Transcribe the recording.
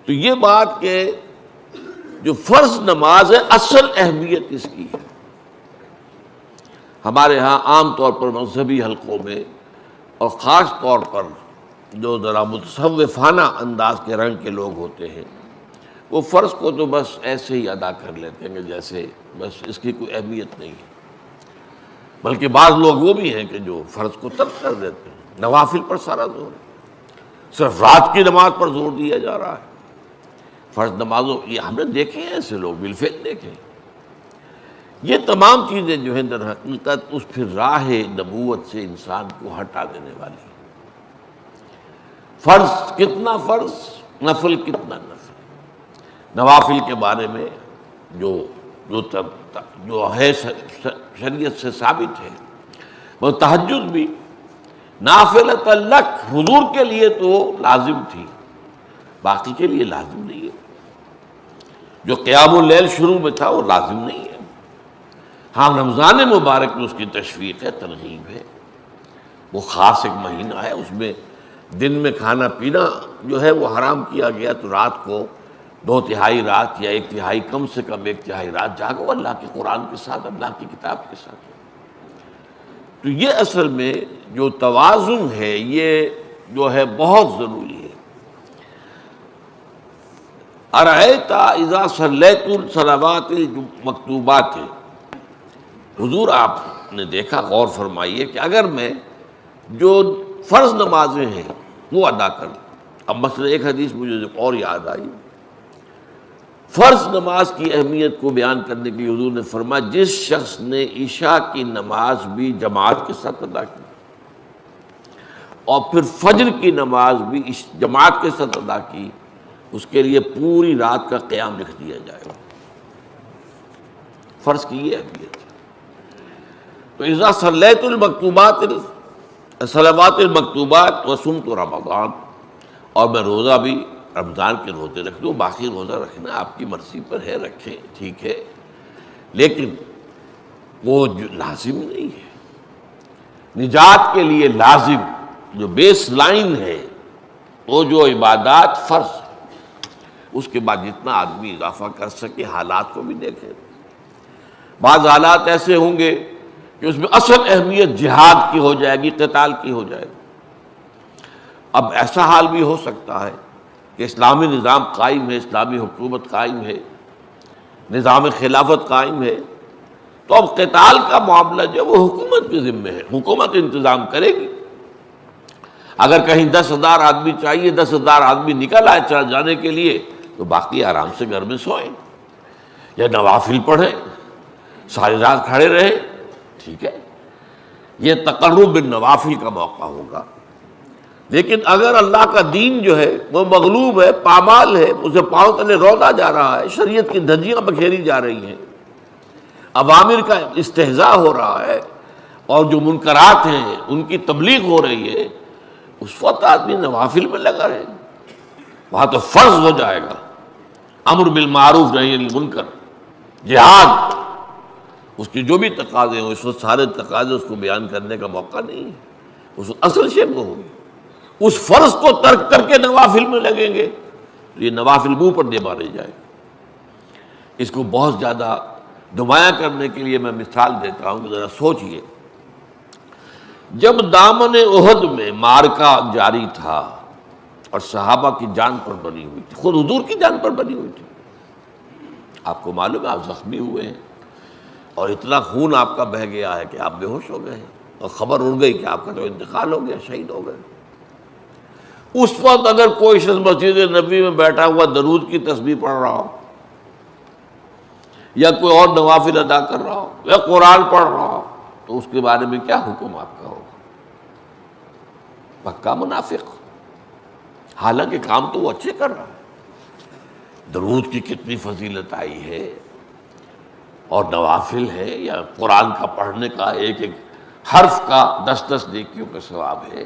تو یہ بات کہ جو فرض نماز ہے اصل اہمیت اس کی ہے. ہمارے ہاں عام طور پر مذہبی حلقوں میں اور خاص طور پر جو ذرا متصوفانہ انداز کے رنگ کے لوگ ہوتے ہیں وہ فرض کو تو بس ایسے ہی ادا کر لیتے ہیں کہ جیسے بس اس کی کوئی اہمیت نہیں ہے. بلکہ بعض لوگ وہ بھی ہیں کہ جو فرض کو ترک کر دیتے ہیں. نوافل پر سارا زور ہے، صرف رات کی نماز پر زور دیا جا رہا ہے. فرض نمازوں یہ ہم نے دیکھے ہیں، ایسے لوگ بالفعل دیکھے. یہ تمام چیزیں جو ہیں در حقیقت اس پھر راہ نبوت سے انسان کو ہٹا دینے والی ہیں. فرض کتنا فرض، نفل کتنا نفل. نوافل کے بارے میں جو ہے شریعت سے ثابت ہے، وہ تہجد بھی نافلۃ لک، حضور کے لیے تو لازم تھی، باقی کے لیے لازم نہیں ہے. جو قیام اللیل شروع میں تھا وہ لازم نہیں ہے. ہاں رمضان مبارک میں اس کی تشویق ہے، ترغیب ہے. وہ خاص ایک مہینہ ہے، اس میں دن میں کھانا پینا جو ہے وہ حرام کیا گیا، تو رات کو 2/3 رات یا 1/3 کم سے کم 1/3 رات جاگو اللہ کے قرآن کے ساتھ، اللہ کی کتاب کے ساتھ. تو یہ اصل میں جو توازن ہے یہ جو ہے بہت ضروری ہے. ارأیت اذا صلیت الصلوات المکتوبات، حضور آپ نے دیکھا، غور فرمائیے کہ اگر میں جو فرض نمازیں ہیں وہ ادا کروں. اب مثلا ایک حدیث مجھے اور یاد آئی، فرض نماز کی اہمیت کو بیان کرنے کے لیے حضور نے فرمایا جس شخص نے عشاء کی نماز بھی جماعت کے ساتھ ادا کی اور پھر فجر کی نماز بھی جماعت کے ساتھ ادا کی، اس کے لیے پوری رات کا قیام لکھ دیا جائے گا. فرض کی یہ اہمیت ہے. تو اذا صلیت المکتوبات صلوات المکتوبات وصمت رمضان، اور میں روزہ بھی رمضان کے روزے رکھ دوں، باقی روزہ رکھنا آپ کی مرضی پر ہے، رکھیں ٹھیک ہے، لیکن وہ لازم نہیں ہے. نجات کے لیے لازم جو بیس لائن ہے وہ جو عبادات فرض، اس کے بعد جتنا آدمی اضافہ کر سکے. حالات کو بھی دیکھیں، بعض حالات ایسے ہوں گے کہ اس میں اصل اہمیت جہاد کی ہو جائے گی، قتال کی ہو جائے گی. اب ایسا حال بھی ہو سکتا ہے کہ اسلامی نظام قائم ہے، اسلامی حکومت قائم ہے، نظام خلافت قائم ہے، تو اب قتال کا معاملہ جو وہ حکومت کے ذمہ ہے، حکومت انتظام کرے گی. اگر کہیں 10,000 آدمی چاہیے، 10,000 آدمی نکل آئے چل جانے کے لیے، تو باقی آرام سے گھر میں سوئیں یا نوافل پڑھیں، ساری رات کھڑے رہیں، ٹھیک ہے. یہ تقرب بالنوافل کا موقع ہوگا. لیکن اگر اللہ کا دین جو ہے وہ مغلوب ہے، پامال ہے، اسے پاؤں تلے رودا جا رہا ہے، شریعت کی دھجیاں بکھیری جا رہی ہیں، اوامر کا استہزاء ہو رہا ہے، اور جو منکرات ہیں ان کی تبلیغ ہو رہی ہے، اس وقت آدمی نوافل میں لگا رہے، وہاں تو فرض ہو جائے گا امر بالمعروف نہی عن المنکر، جہاد، اس کی جو بھی تقاضے ہوں، اس وقت سارے تقاضے اس کو بیان کرنے کا موقع نہیں ہے. اس وقت اصل شے وہ ہوگی. اس فرض کو ترک کر کے نوافل میں لگیں گے، یہ نوافل منہ پر دے مارے جائے. اس کو بہت زیادہ نمایاں کرنے کے لیے میں مثال دیتا ہوں کہ ذرا سوچئے. جب دامن احد میں معرکہ جاری تھا اور صحابہ کی جان پر بنی ہوئی تھی، خود حضور کی جان پر بنی ہوئی تھی، آپ کو معلوم ہے آپ زخمی ہوئے ہیں اور اتنا خون آپ کا بہہ گیا ہے کہ آپ بے ہوش ہو گئے ہیں، اور خبر اڑ گئی کہ آپ کا تو انتقال ہو گیا، شہید ہو گئے. اس وقت اگر کوئی شخص مسجد نبی میں بیٹھا ہوا درود کی تسبیح پڑھ رہا ہو، یا کوئی اور نوافل ادا کر رہا ہو، یا قرآن پڑھ رہا ہو، تو اس کے بارے میں کیا حکم آپ کا ہوگا؟ پکا منافق. حالانکہ کام تو وہ اچھے کر رہا ہے، درود کی کتنی فضیلت آئی ہے، اور نوافل ہے، یا قرآن کا پڑھنے کا ایک ایک حرف کا 10 نیکیوں کا ثواب ہے.